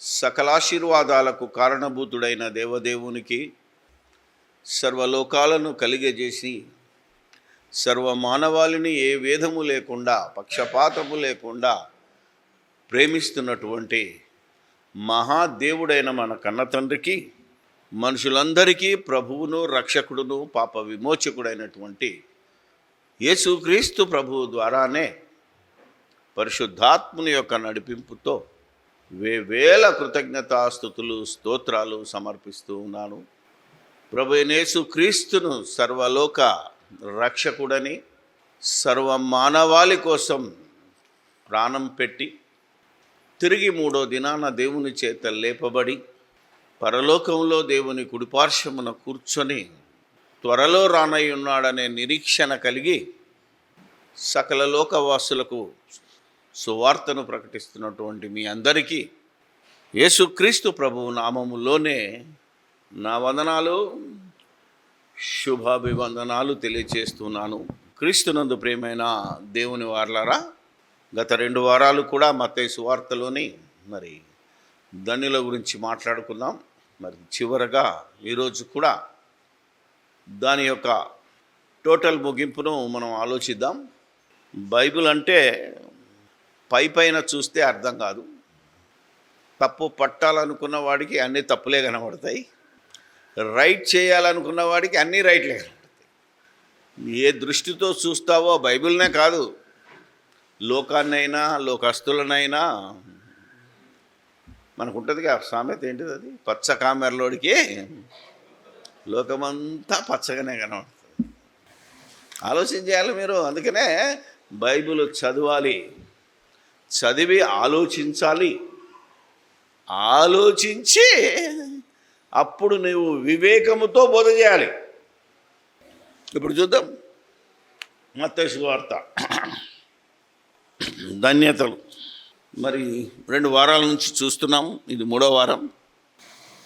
సకలాశీర్వాదాలకు కారణభూతుడైన దేవదేవునికి, సర్వలోకాలను కలిగజేసి సర్వమానవాళిని ఏ భేదము లేకుండా, పక్షపాతము లేకుండా ప్రేమిస్తున్నటువంటి మహాదేవుడైన మన కన్నతండ్రికి, మనుషులందరికీ ప్రభువును, రక్షకుడును, పాప విమోచకుడైనటువంటి యేసుక్రీస్తు ప్రభువు ద్వారానే పరిశుద్ధాత్ముని యొక్క నడిపింపుతో వేవేల కృతజ్ఞతాస్తుతులు, స్తోత్రాలు సమర్పిస్తూ ఉన్నాను. ప్రభు యేసుక్రీస్తును సర్వలోక రక్షకుడని, సర్వమానవాళి కోసం ప్రాణం పెట్టి తిరిగి మూడో దినాన దేవుని చేత లేపబడి పరలోకంలో దేవుని కుడిపార్శ్వమున కూర్చొని త్వరలో రానయ్యున్నాడనే నిరీక్షణ కలిగి సకల లోకవాసులకు సువార్తను ప్రకటిస్తున్నటువంటి మీ అందరికీ యేసుక్రీస్తు ప్రభువు నామములోనే నా వందనాలు, శుభాభివందనాలు తెలియచేస్తున్నాను. క్రీస్తునందు ప్రియమైన దేవుని వారలారా, గత 2 వారాలు కూడా మత్తయి సువార్తలోని మరి ధన్యుల గురించి మాట్లాడుకున్నాం. మరి చివరగా ఈరోజు కూడా దాని యొక్క టోటల్ ముగింపును మనం ఆలోచిద్దాం. బైబిల్ అంటే పైన చూస్తే అర్థం కాదు. తప్పు పట్టాలనుకున్న వాడికి అన్నీ తప్పులే కనబడతాయి, రైట్ చేయాలనుకున్న వాడికి అన్నీ రైట్లే కనబడతాయి. ఏ దృష్టితో చూస్తావో బైబిల్నే కాదు, లోకాన్నైనా లోకస్తులనైనా మనకు ఉంటుందిగా సామెత, ఏంటిది అది, పచ్చ కామెరలోడికి లోకమంతా పచ్చగానే కనబడుతుంది. ఆలోచన చేయాలి మీరు. అందుకనే బైబిల్ చదవాలి, చదివి ఆలోచించాలి, ఆలోచించి అప్పుడు నువ్వు వివేకముతో బోధ చేయాలి. ఇప్పుడు చూద్దాం మత్తయి సువార్త ధన్యతలు. మరి 2 వారాల నుంచి చూస్తున్నాము, ఇది 3వ వారం.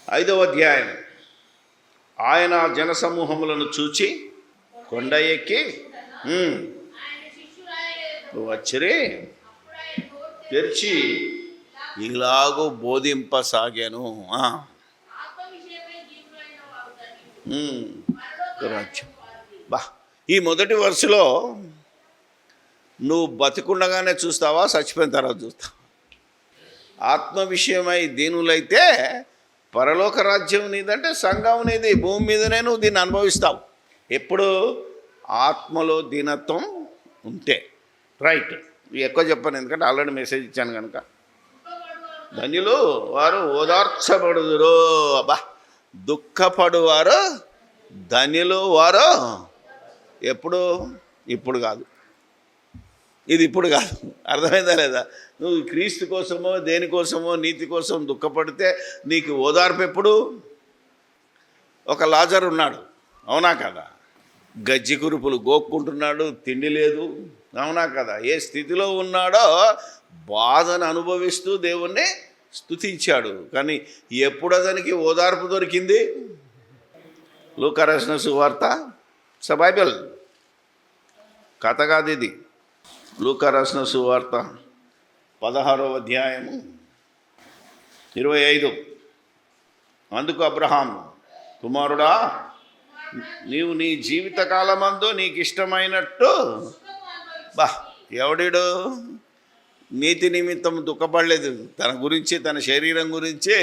5వ అధ్యాయం. ఆయన జనసమూహములను చూచి కొండ ఎక్కి వచ్చిరి తెరిచి ఇలాగూ బోధింపసాగాను. ఈ మొదటి వరుసలో నువ్వు బతికుండగానే చూస్తావా, చచ్చిపోయిన తర్వాత చూస్తావా? ఆత్మ విషయమై దీనులైతే పరలోక రాజ్యం నీదంటే సంఘం నీది, భూమి మీదనే నువ్వు దీన్ని అనుభవిస్తావు. ఎప్పుడు ఆత్మలో దీనత్వం ఉంటే. రైట్, ఎక్కువ చెప్పాను ఎందుకంటే ఆల్రెడీ మెసేజ్ ఇచ్చాను కనుక. ధన్యులు వారు ఓదార్చబడుదురు. అబ్బా, దుఃఖపడువారు ధన్యులు వారు. ఎప్పుడు? ఇప్పుడు కాదు, ఇది ఇప్పుడు కాదు. అర్థమైందా లేదా? నువ్వు క్రీస్తు కోసమో దేనికోసమో నీతి కోసం దుఃఖపడితే నీకు ఓదార్పు ఎప్పుడు? ఒక లాజరు ఉన్నాడు, అవునా కదా? గజ్జి కురుపులు గోక్కుంటున్నాడు, తిండి లేదు, అవునా కదా? ఏ స్థితిలో ఉన్నాడో బాధను అనుభవిస్తూ దేవుణ్ణి స్తుతించాడు. కానీ ఎప్పుడు అతనికి ఓదార్పు దొరికింది? లూకా రాసిన సువార్త, బైబిల్ కథ కాదు ఇది. లూకా రాసిన సువార్త 16వ అధ్యాయము 25. అందుకు అబ్రహాము, కుమారుడా, నీవు నీ జీవితకాలమందు నీకు ఇష్టమైనట్టు ఎవడీడు నీతి నిమిత్తం దుఃఖపడలేదు. తన గురించి, తన శరీరం గురించి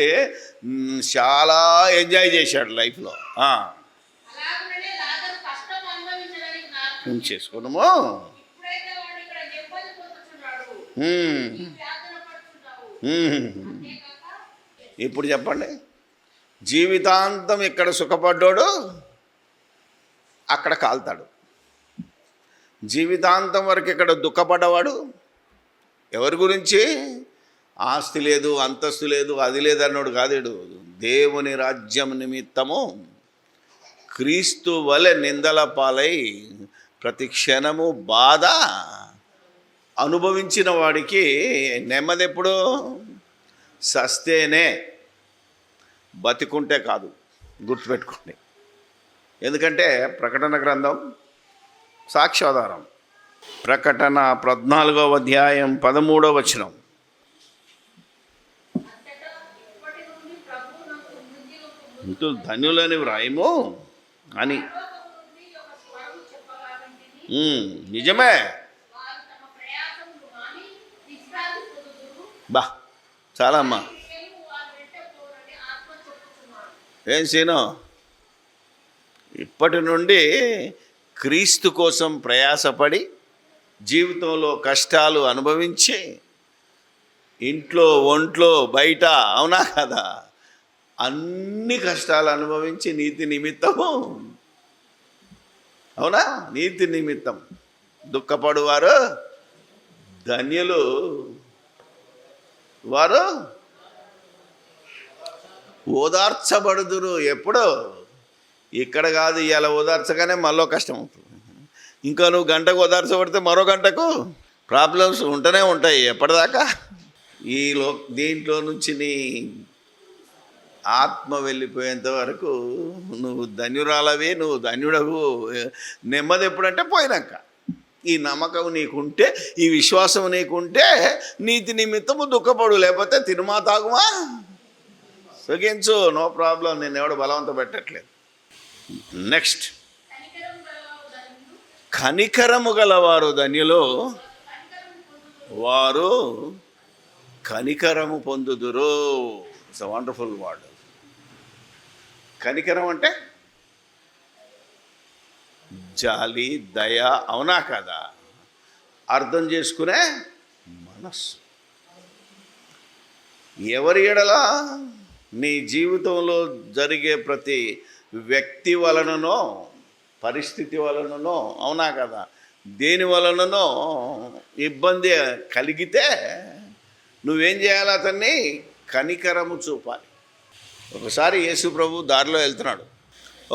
చాలా ఎంజాయ్ చేశాడు లైఫ్లో. చేసుకోనము. ఇప్పుడు చెప్పండి, జీవితాంతం ఇక్కడ సుఖపడ్డాడు అక్కడ కాలుతాడు, జీవితాంతం వరకు ఇక్కడ దుఃఖపడ్డవాడు ఎవరి గురించి? ఆస్తి లేదు, అంతస్తు లేదు, అది లేదన్నాడు కాదేడు. దేవుని రాజ్యం నిమిత్తము క్రీస్తు వలె నిందల పాలై ప్రతి క్షణము బాధ అనుభవించిన వాడికి నెమ్మది ఎప్పుడు? సస్తేనే, బతికుంటే కాదు. గుర్తుపెట్టుకోండి. ఎందుకంటే ప్రకటన గ్రంథం సాక్ష్యాధారం. ప్రకటన 14వ అధ్యాయం 13వ వచనం. ఇంటూ ధన్యులని వ్రాయము అని. నిజమే. బా చాలా అమ్మా. ఏం సీను, ఇప్పటి నుండి క్రీస్తు కోసం ప్రయాసపడి జీవితంలో కష్టాలు అనుభవించి ఇంట్లో ఒంట్లో బయట, అవునా కదా, అన్ని కష్టాలు అనుభవించి నీతి నిమిత్తము, అవునా, నీతి నిమిత్తం దుఃఖపడువారు ధన్యులు, వారు ఓదార్చబడుదురు. ఎప్పుడు? ఇక్కడ కాదు, ఇలా ఓదార్చగానే మళ్ళీ కష్టం అవుతుంది. ఇంకా నువ్వు గంటకు ఓదార్చబడితే మరో గంటకు ప్రాబ్లమ్స్ ఉంటూనే ఉంటాయి. ఎప్పటిదాకా? దీంట్లో నుంచి నీ ఆత్మ వెళ్ళిపోయేంత వరకు నువ్వు ధన్యురాలవి, నువ్వు ధన్యుడవు. నెమ్మది ఎప్పుడంటే పోయినాక. ఈ నమ్మకం నీకుంటే, ఈ విశ్వాసం నీకుంటే నీతి నిమిత్తము దుఃఖపడు, లేకపోతే తినుమా తాగుమా సుఖించు, నో ప్రాబ్లం. నేను ఎవడు బలవంతం పెట్టట్లేదు. నెక్స్ట్, కనికరము గలవారు ధన్యులు, వారు కనికరము పొందుదురు. It's a wonderful word. కనికరం అంటే జాలి, దయ, అవునా కదా, అర్థం చేసుకునే మనస్సు. ఎవరి ఎడల? నీ జీవితంలో జరిగే ప్రతి వ్యక్తి వలననో పరిస్థితి వలననో, అవునా కదా, దేని వలననో ఇబ్బంది కలిగితే నువ్వేం చేయాలి? అతన్ని కనికరము చూపాలి. ఒకసారి యేసు ప్రభు దారిలో వెళ్తున్నాడు.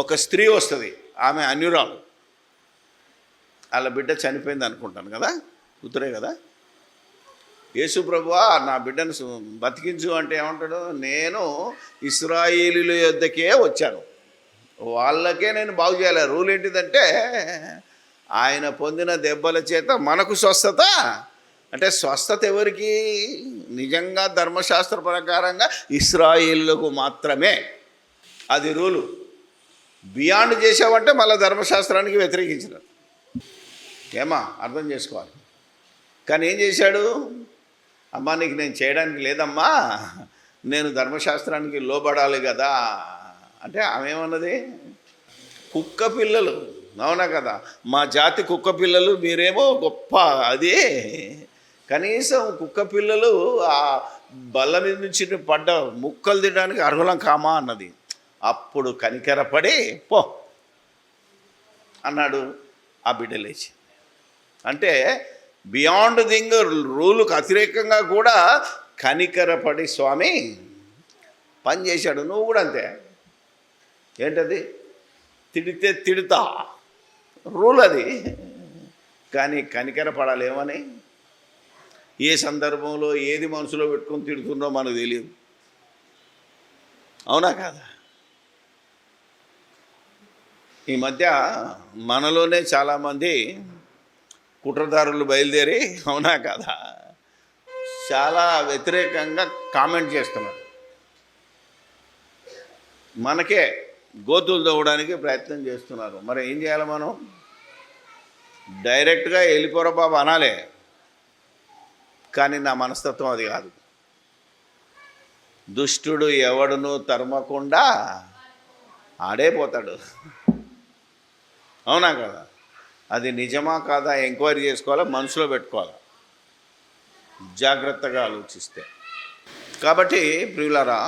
ఒక స్త్రీ వస్తుంది, ఆమె అన్యురాలు. వాళ్ళ బిడ్డ చనిపోయింది అనుకుంటాను కదా, కూతురే కదా. యేసు ప్రభువా నా బిడ్డను బతికించు అంటే ఏమంటాడు? నేను ఇశ్రాయేలీయుల యొద్దకే వచ్చాను, వాళ్ళకే నేను బాగు చేయాలి. రూల్ ఏంటిదంటే, ఆయన పొందిన దెబ్బల చేత మనకు స్వస్థత. అంటే స్వస్థత ఎవరికి? నిజంగా ధర్మశాస్త్ర ప్రకారంగా ఇశ్రాయేలులకు మాత్రమే. అది రూలు. బియాండ్ చేసావంటే మళ్ళీ ధర్మశాస్త్రానికి వ్యతిరేకించినారు. ఏమా అర్థం చేసుకోవాలి. కానీ ఏం చేశాడు? అమ్మా నీకు నేను చేయడానికి లేదమ్మా, నేను ధర్మశాస్త్రానికి లోబడాలి కదా అంటే ఆమె ఏమన్నది? కుక్క పిల్లలు, అవునా కదా, మా జాతి కుక్క పిల్లలు, మీరేమో గొప్ప. అది కనీసం కుక్క పిల్లలు ఆ బల్ల మీద నుంచి పడ్డ ముక్కలు తినడానికి అర్హులం కామా అన్నది. అప్పుడు కనికరపడి పో అన్నాడు. ఆ బిడ్డ లేచి. అంటే బియాండ్ థింగ్, రూలుకు వ్యతిరేకంగా కూడా కనికరపడి స్వామి పని చేశాడు. నువ్వు కూడా అంతే. ఏంటది? తిడితే తిడతా, రూల్ అది. కానీ కనికరపడాలి. ఏమని? ఏ సందర్భంలో ఏది మనసులో పెట్టుకొని తిడుతుందో మనకు తెలియదు, అవునా కాదా? ఈ మధ్య మనలోనే చాలామంది కుట్రదారులు బయలుదేరి, అవునా కాదా, చాలా వ్యతిరేకంగా కామెంట్ చేస్తున్నారు. మనకే గోతులు తవ్వడానికి ప్రయత్నం చేస్తున్నారు. మరి ఏం చేయాలి మనం? డైరెక్ట్గా వెళ్ళిపోరా బాబు అనాలే, కానీ నా మనస్తత్వం అది కాదు. దుష్టుడు ఎవడును తరమకుండా ఆడే పోతాడు, అవునా కదా? అది నిజమా కాదా ఎంక్వైరీ చేసుకోవాలా, మనసులో పెట్టుకోవాలా, జాగ్రత్తగా ఆలోచిస్తే. కాబట్టి ప్రియులారా,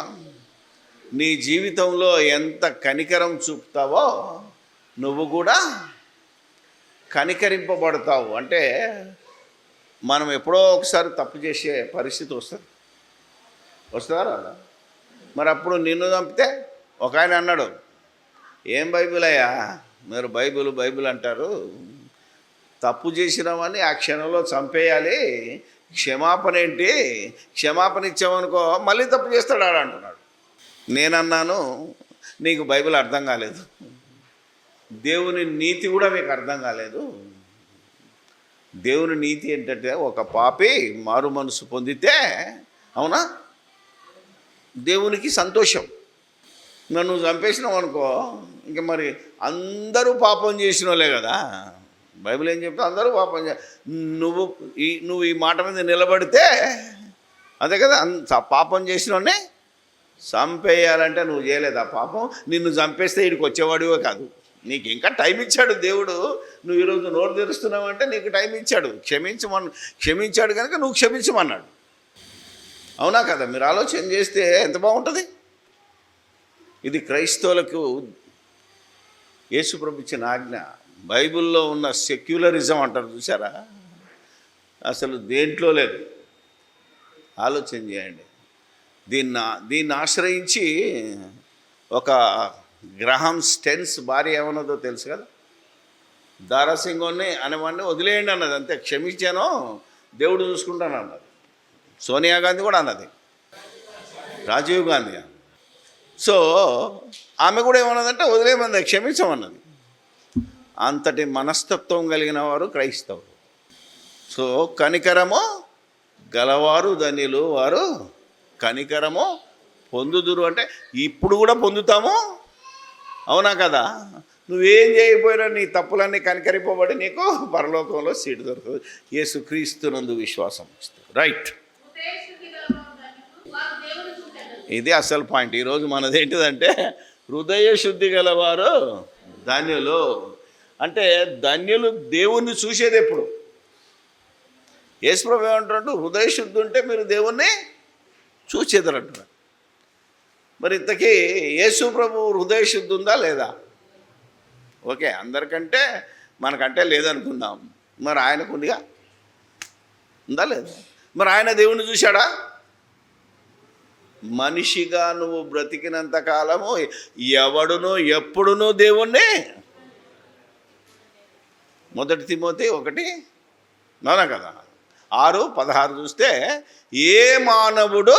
నీ జీవితంలో ఎంత కనికరం చూపుతావో నువ్వు కూడా కనికరింపబడతావు. అంటే మనం ఎప్పుడో ఒకసారి తప్పు చేసే పరిస్థితి వస్తుందా రాదా? మరి అప్పుడు నిన్ను చంపితే ఒక ఆయన అన్నాడు, ఏం బైబిల్ అయ్యా మీరు బైబిల్ అంటారు, తప్పు చేసినామని ఆ క్షణంలో చంపేయాలి, క్షమాపణ ఏంటి? క్షమాపణ ఇచ్చామనుకో మళ్ళీ తప్పు చేస్తాడు ఆడ అంటున్నాడు. నేనన్నాను, నీకు బైబిల్ అర్థం కాలేదు, దేవుని నీతి కూడా మీకు అర్థం కాలేదు. దేవుని నీతి ఏంటంటే, ఒక పాపి మారు మనసు పొందితే, అవునా, దేవునికి సంతోషం. నన్ను చంపేసినావు అనుకో, ఇంక మరి అందరూ పాపం చేసిన వాళ్ళే కదా. బైబిల్ ఏం చెప్తా, అందరూ పాపం నువ్వు ఈ మాట మీద నిలబడితే అదే కదా, పాపం చేసినోడిని చంపేయాలంటే నువ్వు చేయలేదు ఆ పాపం. నిన్ను చంపేస్తే వీడికి వచ్చేవాడివే కాదు. నీకు ఇంకా టైం ఇచ్చాడు దేవుడు. నువ్వు ఈరోజు నోరు తెరుస్తున్నావు అంటే నీకు టైం ఇచ్చాడు. క్షమించాడు కనుక నువ్వు క్షమించమన్నాడు. అవునా కదా? మీరు ఆలోచన చేస్తే ఎంత బాగుంటుంది. ఇది క్రైస్తవులకు యేసుప్రభు ఇచ్చిన ఆజ్ఞ. బైబిల్లో ఉన్న సెక్యులరిజం అంటారు చూసారా, అసలు దేంట్లో లేదు. ఆలోచన చేయండి. దీన్ని ఆశ్రయించి ఒక గ్రహం స్టెన్స్ భార్య ఏమన్నదో తెలుసు కదా, దారాసింగోని అనేవాడిని వదిలేయండి అన్నది. అంతే, క్షమించాను దేవుడు చూసుకుంటాను అన్నది. సోనియా గాంధీ కూడా అన్నది, రాజీవ్ గాంధీ. సో ఆమె కూడా ఏమన్నదంటే వదిలేయమన్నది, క్షమించమన్నది. అంతటి మనస్తత్వం కలిగిన వారు క్రైస్తవులు. సో కనికరము గలవారు ధన్యులు, వారు కనికరము పొందుదురు. అంటే ఇప్పుడు కూడా పొందుతాము. అవునా కదా? నువ్వేం చేయకపోయినా నీ తప్పులన్నీ కనికరిపోబడి నీకు పరలోకంలో సీటు దొరుకుతుంది. యేసుక్రీస్తునందు విశ్వాసం ఇస్తుంది. రైట్, ఇది అసలు పాయింట్. ఈరోజు మనది ఏంటిదంటే హృదయ శుద్ధి గలవారు ధన్యులు. అంటే ధన్యులు దేవుణ్ణి చూసేది ఎప్పుడు? యేసుప్రభు ఏమంటున్నాడు, హృదయ శుద్ధి ఉంటే మీరు దేవుణ్ణి చూసేదరు అంటున్నాడు. మరి ఇంతకీ యేసుప్రభు హృదయ శుద్ధి ఉందా లేదా? ఓకే, అందరికంటే మనకంటే లేదనుకుందాం. మరి ఆయనకు ఉందిగా, ఉందా లేదా? మరి ఆయన దేవుణ్ణి చూశాడా? మనిషిగా నువ్వు బ్రతికినంత కాలము ఎవడునూ ఎప్పుడునూ దేవుణ్ణి, మొదటి తిమోతి 1 అవునా కదా 6:16 చూస్తే, ఏ మానవుడు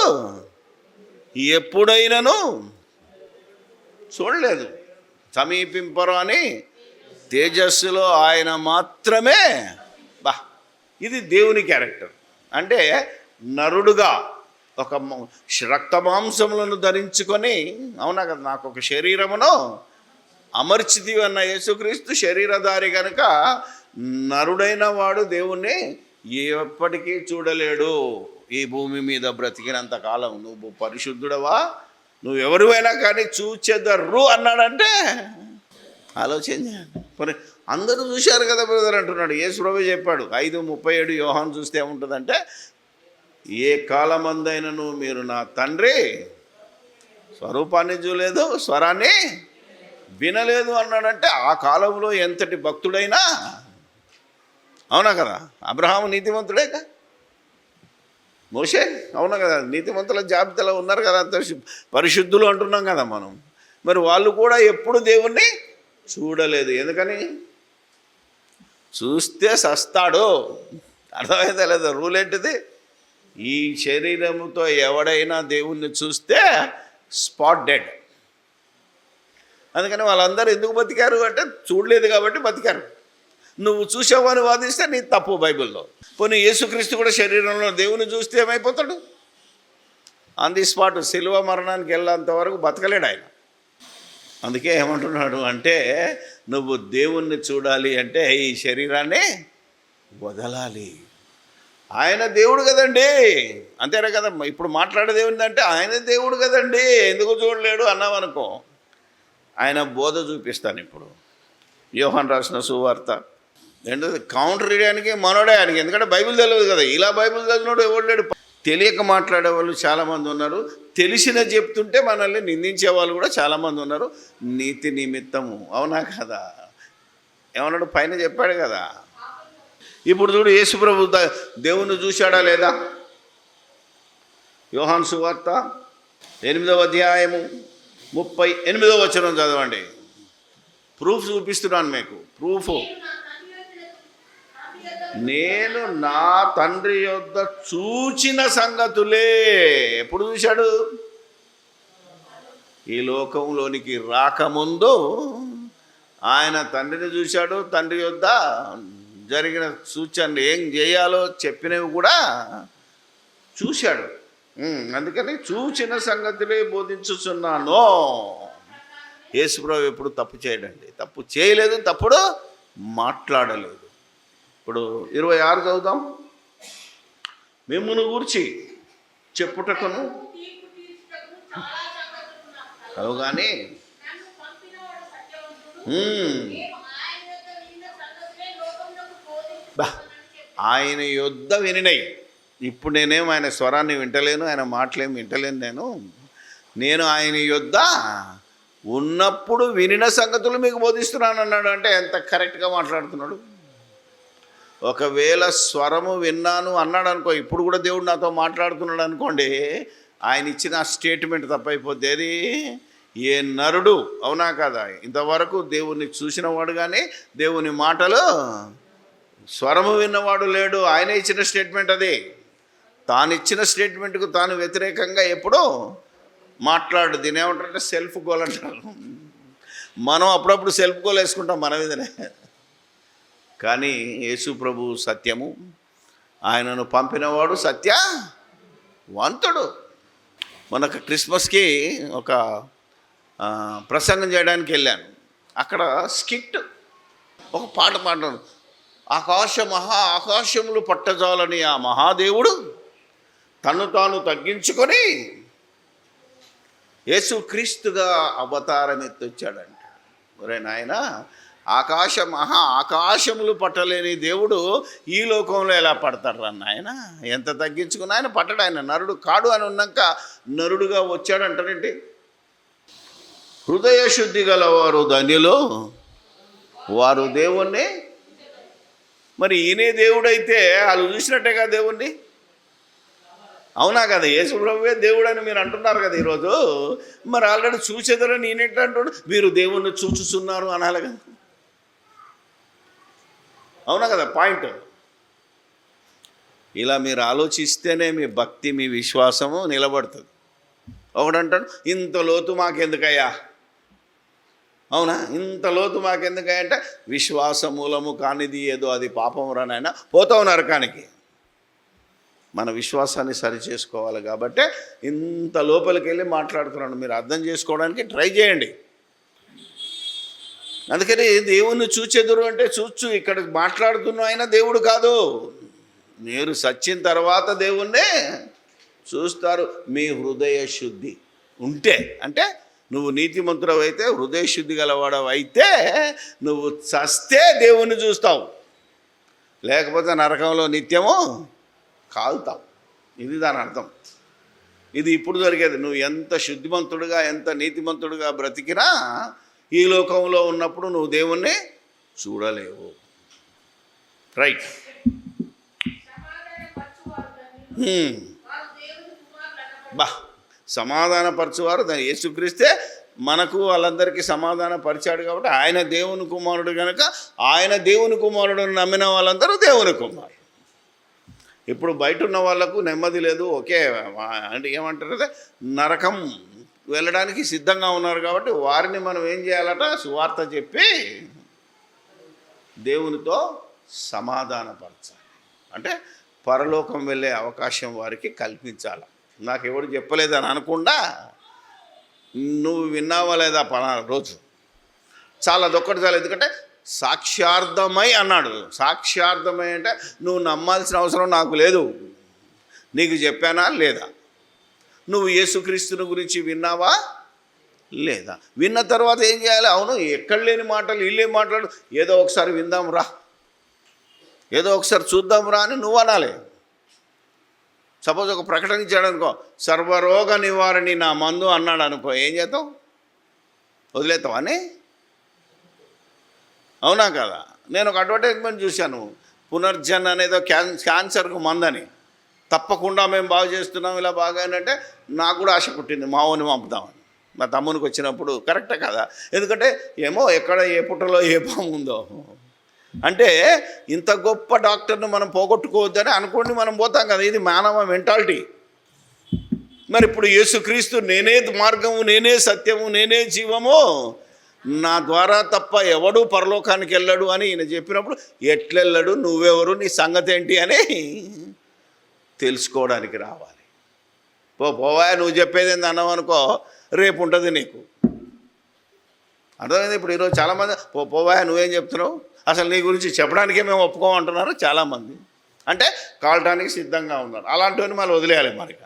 ఎప్పుడైనాను చూడలేదు, సమీపింపరు అని తేజస్సులో ఆయన మాత్రమే. ఇది దేవుని క్యారెక్టర్. అంటే నరుడుగా ఒక రక్తమాంసములను ధరించుకొని, అవునా కదా, నాకు ఒక శరీరమును అమర్చితివి అన్న యేసుక్రీస్తు శరీరధారి కనుక నరుడైన వాడు దేవుణ్ణి ఎప్పటికీ చూడలేడు. ఈ భూమి మీద బ్రతికినంత కాలం నువ్వు పరిశుద్ధుడవా, నువ్వు ఎవరివైనా కానీ చూచెదర్రు అన్నాడంటే ఆలోచన చేయండి. మరి అందరూ చూశారు కదా బ్రదర్ అంటున్నాడు. యేసుప్రభు చెప్పాడు 5:37 యోహాను చూస్తే ఏముంటుందంటే, ఏ కాలమందైనను మీరు నా తండ్రి స్వరూపాన్ని చూడలేదు, స్వరాన్ని వినలేదు అన్నాడంటే ఆ కాలంలో ఎంతటి భక్తుడైనా, అవునా కదా, అబ్రహాము నీతిమంతుడేగా, మోషే అవునా కదా, నీతిమంతుల జాబితాలో ఉన్నారు కదా, అంత పరిశుద్ధులు అంటున్నాం కదా మనం. మరి వాళ్ళు కూడా ఎప్పుడు దేవుణ్ణి చూడలేదు. ఎందుకని? చూస్తే సస్తాడు. అర్థమైతే లేదా? రూల్ ఏంటిది? ఈ శరీరముతో ఎవడైనా దేవుణ్ణి చూస్తే స్పాట్ డెడ్. అందుకని వాళ్ళందరూ ఎందుకు బతికారు అంటే చూడలేదు కాబట్టి బతికారు. నువ్వు చూసావు అని వాదిస్తే నీ తప్పు బైబిల్లో. పోనీ యేసుక్రీస్తు కూడా శరీరంలో దేవుని చూస్తే ఏమైపోతాడు? ఆన్ ది స్పాట్ శిలువ మరణానికి వెళ్ళేంత వరకు బతకలేడు ఆయన. అందుకే ఏమంటున్నాడు అంటే, నువ్వు దేవుణ్ణి చూడాలి అంటే ఈ శరీరాన్ని వదలాలి. ఆయన దేవుడు కదండి, అంతేనా కదా. ఇప్పుడు మాట్లాడేది ఏమిటంటే ఆయన దేవుడు కదండి, ఎందుకు చూడలేడు అన్నామనుకో, ఆయన బోధ చూపిస్తాను ఇప్పుడు. యోహాను రాసిన సువార్త ఏంటది, కౌంటర్ చేయడానికి మనోడే ఆయనకి, ఎందుకంటే బైబిల్ తెలియదు కదా. ఇలా బైబిల్ చదివినోడు ఎవడు లేడు. తెలియక మాట్లాడే వాళ్ళు చాలామంది ఉన్నారు, తెలిసిన చెప్తుంటే మనల్ని నిందించే వాళ్ళు కూడా చాలామంది ఉన్నారు. నీతి నిమిత్తము, అవునా కదా. ఏమన్నాడు? పైన చెప్పాడు కదా. ఇప్పుడు చూడు, యేసుప్రభు దేవుణ్ణి చూశాడా లేదా? యోహాను సువార్త 8వ అధ్యాయము 38వ వచనం చదవండి. ప్రూఫ్ చూపిస్తున్నాను మీకు. ప్రూఫ్, నేను నా తండ్రి యొద్ద చూచిన సంగతులే. ఎప్పుడు చూశాడు? ఈ లోకంలోనికి రాకముందు ఆయన తండ్రిని చూశాడు. తండ్రి యొద్ద జరిగిన సూచనలు, ఏం చేయాలో చెప్పినవి కూడా చూశాడు. అందుకని చూచిన సంగతులే బోధించుచున్నాను. యేసుప్రభు ఎప్పుడు తప్పు చేయడండి, తప్పు చేయలేదు, తప్పుడు మాట్లాడలేదు. ఇప్పుడు 26 చదువుదాం. మిమ్మును గూర్చి చెప్పుటకును కానీ ఆయన యొద్ద వినినై. ఇప్పుడు నేనేం ఆయన స్వరాన్ని వింటలేను, ఆయన మాటలేం వింటలేను. నేను ఆయన యొద్ద ఉన్నప్పుడు వినిన సంగతులు మీకు బోధిస్తున్నాను అన్నాడు. అంటే ఎంత కరెక్ట్గా మాట్లాడుతున్నాడు. ఒకవేళ స్వరము విన్నాను అన్నాడు అనుకో, ఇప్పుడు కూడా దేవుడు నాతో మాట్లాడుతున్నాడు అనుకోండి, ఆయన ఇచ్చిన స్టేట్మెంట్ తప్పైపోద్ది. అది ఏ నరుడు, అవునా కదా, ఇంతవరకు దేవుణ్ణి చూసిన వాడు కానీ దేవుని మాటలు స్వరము విన్నవాడు లేడు. ఆయన ఇచ్చిన స్టేట్మెంట్ అది. తాను ఇచ్చిన స్టేట్మెంట్కు తాను వ్యతిరేకంగా ఎప్పుడూ మాట్లాడు. దీని ఏమంటారంటే సెల్ఫ్ గోల్ అంటారు. మనం అప్పుడప్పుడు సెల్ఫ్ గోల్ వేసుకుంటాం మన మీదనే. కానీ యేసు ప్రభు సత్యము, ఆయనను పంపినవాడు సత్యవంతుడు. మనకు క్రిస్మస్కి ఒక ప్రసంగం చేయడానికి వెళ్ళాను. అక్కడ స్కిట్ ఒక పాట పాడాను. ఆకాశములు పట్టజాలని ఆ మహాదేవుడు తను తాను తగ్గించుకొని యేసుక్రీస్తుగా అవతారం ఎత్తొచ్చాడంట. ఒరే నాయన, ఆకాశములు పట్టలేని దేవుడు ఈ లోకంలో ఎలా పడతాడు రా నాయన? ఎంత తగ్గించుకుని ఆయన పట్టడు. ఆయన నరుడు కాడు అని ఉన్నాక నరుడుగా వచ్చాడంటారేంటి? హృదయ శుద్ధి గలవారు ధన్యులు, వారు దేవుణ్ణి. మరి ఈయనే దేవుడైతే వాళ్ళు చూసినట్టేగా దేవుణ్ణి, అవునా కదా? యేసుప్రభువే దేవుడు అని మీరు అంటున్నారు కదా ఈరోజు. మరి ఆల్రెడీ చూసేదరని ఈయనెట్లా అంటాడు? మీరు దేవుణ్ణి చూచుతున్నారు అనాలి కదా, అవునా కదా పాయింట్. ఇలా మీరు ఆలోచిస్తేనే మీ భక్తి, మీ విశ్వాసము నిలబడుతుంది. ఒకడంటాడు ఇంత లోతు మాకెందుకయ్యా, అవునా, ఇంత లోతు మాకెందుకయ్యా అంటే విశ్వాస మూలము కానిది ఏదో అది పాపం రానైనా పోతావు నరకానికి. మన విశ్వాసాన్ని సరి చేసుకోవాలి కాబట్టి ఇంత లోపలికి వెళ్ళి మాట్లాడుతున్నాను. మీరు అర్థం చేసుకోవడానికి ట్రై చేయండి. అందుకని దేవుణ్ణి చూచెదురు అంటే చూచు, ఇక్కడ మాట్లాడుతున్న ఆయన దేవుడు కాదు. మీరు సచ్చిన తర్వాత దేవుణ్ణే చూస్తారు. మీ హృదయ శుద్ధి ఉంటే, అంటే నువ్వు నీతిమంతుడవు అయితే, హృదయ శుద్ధి గలవాడవు అయితే నువ్వు చస్తే దేవుణ్ణి చూస్తావు, లేకపోతే నరకంలో నిత్యము కాలుతావు. ఇది దాని అర్థం. ఇది ఇప్పుడు జరిగేది. నువ్వు ఎంత శుద్ధిమంతుడుగా, ఎంత నీతిమంతుడుగా బ్రతికినా ఈ లోకంలో ఉన్నప్పుడు నువ్వు దేవుణ్ణి చూడలేవు. రైట్. సమాధానపరచువారు దాన్ని యేసుక్రీస్తే మనకు వాళ్ళందరికీ సమాధానపరిచాడు కాబట్టి ఆయన దేవుని కుమారుడు కనుక ఆయన దేవుని కుమారుడు నమ్మిన వాళ్ళందరూ దేవుని కుమారుడు. ఇప్పుడు బయట ఉన్న వాళ్ళకు నెమ్మది లేదు. ఓకే అంటే ఏమంటారు, నరకం వెళ్ళడానికి సిద్ధంగా ఉన్నారు కాబట్టి వారిని మనం ఏం చేయాలట, సువార్త చెప్పి దేవునితో సమాధానపరచాలి. అంటే పరలోకం వెళ్ళే అవకాశం వారికి కల్పించాలి. నాకు ఎవడు చెప్పలేదని అనకుండా నువ్వు విన్నావా లేదా పలానా రోజు, చాలా అదొక్కటి చాలు. ఎందుకంటే సాక్ష్యార్థమై అన్నాడు. సాక్ష్యార్థమై అంటే నువ్వు నమ్మాల్సిన అవసరం నాకు లేదు, నీకు చెప్పానా లేదా? నువ్వు యేసుక్రీస్తుని గురించి విన్నావా లేదా? విన్న తర్వాత ఏం చేయాలి? అవును, ఎక్కడ లేని మాటలు వీళ్ళేం మాట్లాడు, ఏదో ఒకసారి విందాం రా, ఏదో ఒకసారి చూద్దాం రా అని నువ్వు అనాలి. సపోజ్ ఒక ప్రకటన ఇచ్చాడు అనుకో, సర్వరోగ నివారణి నా మందు అన్నాడు అనుకో, ఏం చేస్తావు? వదిలేతావు అని, అవునా కదా? నేను ఒక అడ్వర్టైజ్మెంట్ చూశాను, పునర్జన్ అనేదో క్యాన్సర్కు మందని, తప్పకుండా మేము బాగు చేస్తున్నాం ఇలా బాగా అంటే నాకు కూడా ఆశ పుట్టింది మావోని పంపుదామని. మా తమ్మునికి వచ్చినప్పుడు కరెక్టే కదా, ఎందుకంటే ఏమో ఎక్కడ ఏ పుట్టలో ఏ పాము ఉందో. అంటే ఇంత గొప్ప డాక్టర్ని మనం పోగొట్టుకోవద్దని అనుకోండి మనం పోతాం కదా. ఇది మానవ మెంటాలిటీ. మరి ఇప్పుడు యేసుక్రీస్తు నేనే మార్గము, నేనే సత్యము, నేనే జీవము, నా ద్వారా తప్ప ఎవడు పరలోకానికి వెళ్ళడు అని ఈయన చెప్పినప్పుడు ఎట్లెళ్ళడు, నువ్వెవరు, నీ సంగతి ఏంటి అని తెలుసుకోవడానికి రావాలి. పోవా, నువ్వు చెప్పేది ఏంది అన్నావు అనుకో, రేపు ఉంటుంది నీకు. అర్థమైంది. ఇప్పుడు ఈరోజు చాలామంది పోవా నువ్వేం చెప్తున్నావు, అసలు నీ గురించి చెప్పడానికే మేము ఒప్పుకోమంటున్నారు చాలామంది. అంటే కావటానికి సిద్ధంగా ఉన్నారు. అలాంటివన్నీ మళ్ళీ వదిలేయాలి మనకి.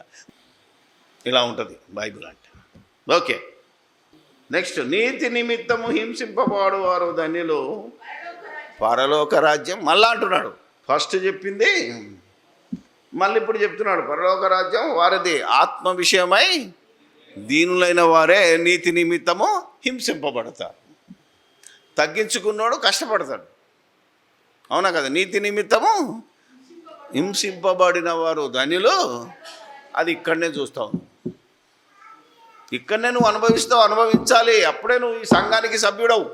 ఇలా ఉంటుంది బైబిల్ అంటే. ఓకే, నెక్స్ట్, నీతి నిమిత్తము హింసింపబడు వారు ధన్యులు పరలోక రాజ్యం. మళ్ళా అంటున్నాడు, ఫస్ట్ చెప్పింది మళ్ళీ ఇప్పుడు చెప్తున్నాడు, పరలోక రాజ్యం వారిది. ఆత్మ విషయమై దీనులైన వారే నీతి నిమిత్తము హింసింపబడతారు. తగ్గించుకున్నాడు కష్టపడతాడు, అవునా కదా. నీతి నిమిత్తము హింసింపబడిన వారు ధన్యులు. అది ఇక్కడనే చూస్తావు, ఇక్కడనే నువ్వు అనుభవించాలి. అప్పుడే నువ్వు ఈ సంఘానికి సభ్యుడవు.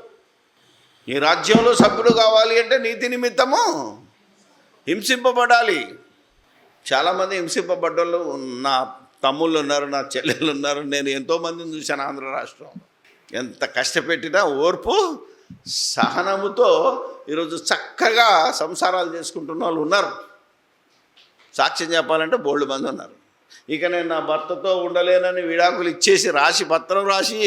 ఈ రాజ్యంలో సభ్యుడు కావాలి అంటే నీతి నిమిత్తము హింసింపబడాలి. చాలామంది హింసింపబడ్డోళ్ళు నా తమ్ముళ్ళు ఉన్నారు, నా చెల్లెళ్ళు ఉన్నారు. నేను ఎంతోమందిని చూశాను ఆంధ్ర రాష్ట్రం. ఎంత కష్టపెట్టినా ఓర్పు సహనముతో ఈరోజు చక్కగా సంసారాలు చేసుకుంటున్న వాళ్ళు ఉన్నారు. సాక్ష్యం చెప్పాలంటే బోల్డ్ మంది ఉన్నారు. ఇక నేను నా భర్తతో ఉండలేనని విడాకులు ఇచ్చేసి పత్రం రాసి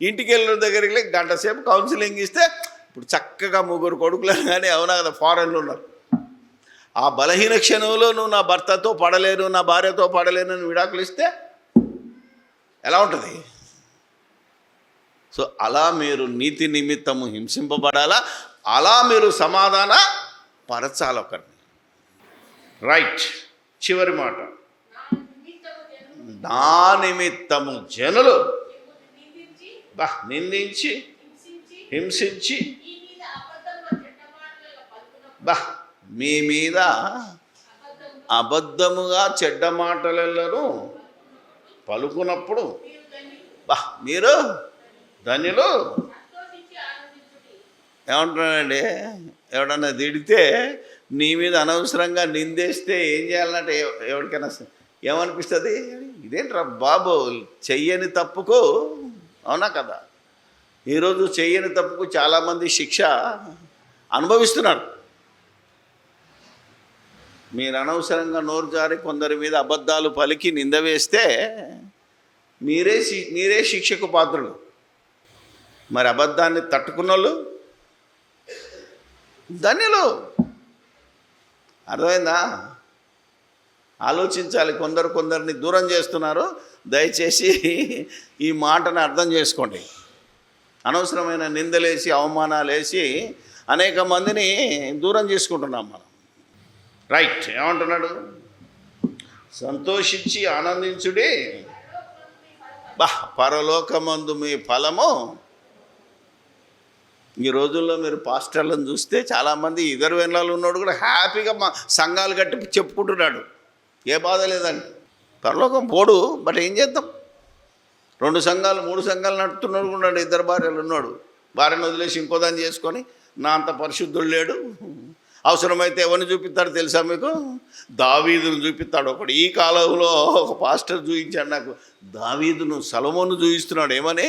ఇంటికి వెళ్ళిన దగ్గరికి గంట సేపు కౌన్సిలింగ్ ఇస్తే ఇప్పుడు చక్కగా 3 కొడుకులు కానీ అవునా కదా ఫారెన్లో ఉన్నారు. ఆ బలహీన క్షణంలో నువ్వు నా భర్తతో పడలేను, నా భార్యతో పడలేను అని విడాకులు ఇస్తే ఎలా ఉంటుంది? సో అలా మీరు నీతి నిమిత్తము హింసింపబడాలా, అలా మీరు సమాధాన పరచాలి ఒకరిని. రైట్, చివరి మాట, నా నిమిత్తము జనులు నిందించి హింసించి మీ మీద అబద్ధముగా చెడ్డ మాటలను పలుకున్నప్పుడు మీరు ధన్యులు. ఏమంటున్నానండి, ఎవడన్నా తిడితే నీ మీద అనవసరంగా నిందేస్తే ఏం చేయాలంటే ఎవరికైనా ఏమనిపిస్తుంది? ఇదేంట్రా బాబు, చెయ్యని తప్పుకు, అవునా కదా. ఈరోజు చెయ్యని తప్పుకు చాలామంది శిక్ష అనుభవిస్తున్నారు. మీరు అనవసరంగా నోరు జారి కొందరి మీద అబద్ధాలు పలికి నింద వేస్తే మీరే శిక్షకు పాత్రులు. మరి అబద్ధాన్ని తట్టుకున్న వాళ్ళు ధన్యులు. అర్థమైందా? ఆలోచించాలి. కొందరిని దూరం చేస్తున్నారు. దయచేసి ఈ మాటను అర్థం చేసుకోండి. అనవసరమైన నిందలేసి అవమానాలు వేసి అనేక మందిని దూరం చేసుకుంటున్నాం మనం. రైట్, ఏమంటున్నాడు? సంతోషించి ఆనందించుడి పరలోకమందు మీ ఫలము. ఈ రోజుల్లో మీరు పాస్టర్లను చూస్తే చాలామంది ఇద్దరు వెనలాలు ఉన్నాడు కూడా హ్యాపీగా మా సంఘాలు కట్టి చెప్పుకుంటున్నాడు. ఏ బాధ లేదండి. పరలోకం పోడు, బట్ ఏం చేద్దాం? 2 సంఘాలు 3 సంఘాలు నడుపుతున్నాడు ఉన్నాడు. 2 భార్యలు ఉన్నాడు. భార్యను వదిలేసి ఇంకో దాన్ని చేసుకొని నా అంత పరిశుద్ధుడు లేడు. అవసరమైతే ఎవరిని చూపిస్తాడు తెలుసా మీకు? దావీదును చూపిస్తాడు ఒకడు. ఈ కాలంలో ఒక పాస్టర్ చూపించాడు నాకు. దావీదును సొలొమోను చూపిస్తున్నాడు. ఏమని?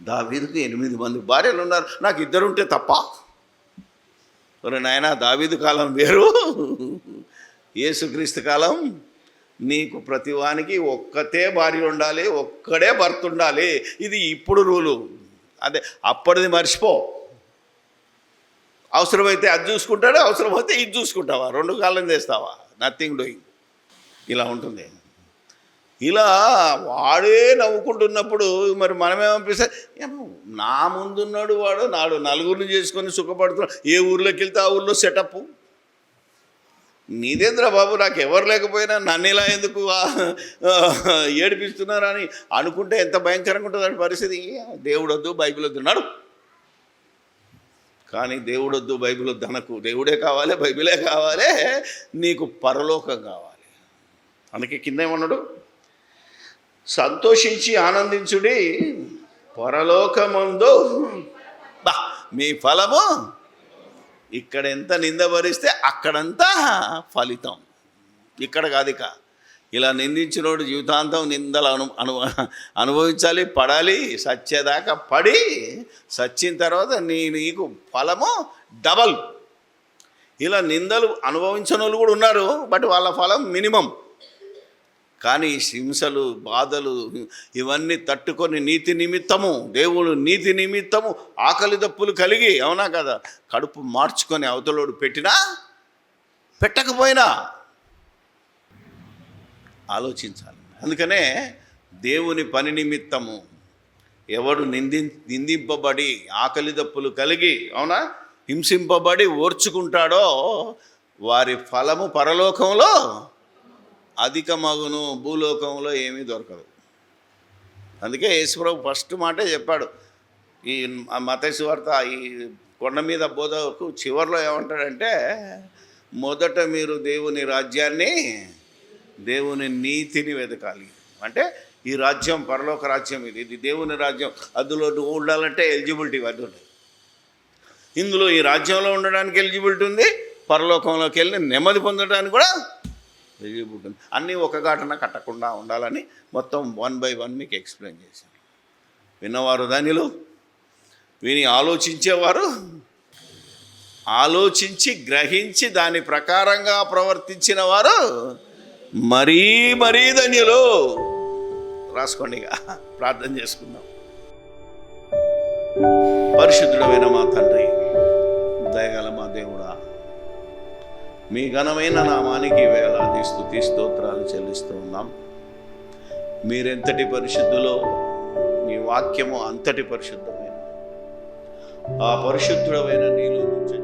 దావీదుకు 8 మంది భార్యలు ఉన్నారు, నాకు 2 ఉంటే తప్ప. ఒరే నాయనా, దావీదు కాలం వేరు, యేసుక్రీస్తు కాలం. నీకు ప్రతివానికి ఒక్కతే భార్య ఉండాలి, ఒక్కడే భర్త ఉండాలి. ఇది ఇప్పుడు రూలు. అదే అప్పటిది మర్చిపో. అవసరమైతే అది చూసుకుంటాడు, అవసరమైతే ఇది చూసుకుంటావా? 2 కాలం చేస్తావా? Nothing doing. ఇలా ఉంటుంది. ఇలా వాడే నవ్వుకుంటున్నప్పుడు మరి మనమేమనిపిస్తే, నా ముందున్నాడు వాడు, నాడు నలుగురిని చేసుకొని సుఖపడుతున్నాడు. ఏ ఊర్లోకి వెళ్తే ఆ ఊర్లో సెటప్. నీదేంద్ర బాబు, నాకు ఎవరు లేకపోయినా నన్ను ఇలా ఎందుకు ఏడిపిస్తున్నారని అనుకుంటే ఎంత భయంకరంగా ఉంటుందని పరిస్థితి. దేవుడు వద్దు, బైబిల్ వద్దు అన్నాడు. కానీ దేవుడు వద్దు, బైబిల్ వద్దు అనకు. దేవుడే కావాలి, బైబిలే కావాలి, నీకు పరలోకం కావాలి. అందుకే కింద ఏమన్నాడు? సంతోషించి ఆనందించుడి పరలోకమందు మీ ఫలము. ఇక్కడ ఎంత నింద భరిస్తే అక్కడంతా ఫలితం. ఇక్కడ కాదు. ఇక ఇలా నిందించినోడు జీవితాంతం నిందలు అనుభవించాలి, పడాలి. సచ్చేదాకా పడి సచ్చిన తర్వాత నీకు ఫలము డబల్. ఇలా నిందలు అనుభవించిన వాళ్ళు కూడా ఉన్నారు, బట్ వాళ్ళ ఫలం మినిమం. కానీ ఈ హింసలు, బాధలు ఇవన్నీ తట్టుకొని నీతి నిమిత్తము, దేవుడు నీతి నిమిత్తము ఆకలి దప్పులు కలిగి, అవునా కదా, కడుపు మార్చుకొని అవతలోడు పెట్టినా పెట్టకపోయినా ఆలోచించాలి. అందుకనే దేవుని పని నిమిత్తము ఎవడు నిందింపబడి ఆకలి దప్పులు కలిగి, అవునా, హింసింపబడి ఓర్చుకుంటాడో వారి ఫలము పరలోకంలో అధిక మగును, భూలోకంలో ఏమీ దొరకదు. అందుకే యేసుప్రభు ఫస్ట్ మాటే చెప్పాడు. ఈ మత్తయి సువార్త ఈ కొండ మీద బోధకు చివరిలో ఏమంటాడంటే, మొదట మీరు దేవుని రాజ్యాన్ని, దేవుని నీతిని వెతకాలి. అంటే ఈ రాజ్యం పరలోక రాజ్యం, ఇది దేవుని రాజ్యం. అందులో నువ్వు ఉండాలంటే ఎలిజిబిలిటీ ఇవన్నీ ఉంటాయి. ఇందులో ఈ రాజ్యంలో ఉండడానికి ఎలిజిబిలిటీ ఉంది, పరలోకంలోకి వెళ్ళి నెమ్మది పొందడానికి కూడా ఎలిజిబిలిటీ ఉంది. అన్నీ ఒక ఘటన కట్టకుండా ఉండాలని మొత్తం 1 by 1 మీకు ఎక్స్ప్లెయిన్ చేశాను. విన్నవారు ధన్యులు, విని ఆలోచించేవారు ఆలోచించి గ్రహించి దాని ప్రకారంగా ప్రవర్తించిన వారు మరీ మరీ ధన్యులు. రాసుకోండి, ఇక ప్రార్థన చేసుకుందాం. పరిశుద్ధుడమైన మా తండ్రి, దయగల మా దేవుడా, మీ ఘనమైన నామానికి వేలాది స్తుతి స్తోత్రాలు చెల్లిస్తూ ఉన్నాం. మీరెంతటి పరిశుద్ధులో మీ వాక్యము అంతటి పరిశుద్ధమైన, ఆ పరిశుద్ధుడమైన నీలో నుంచి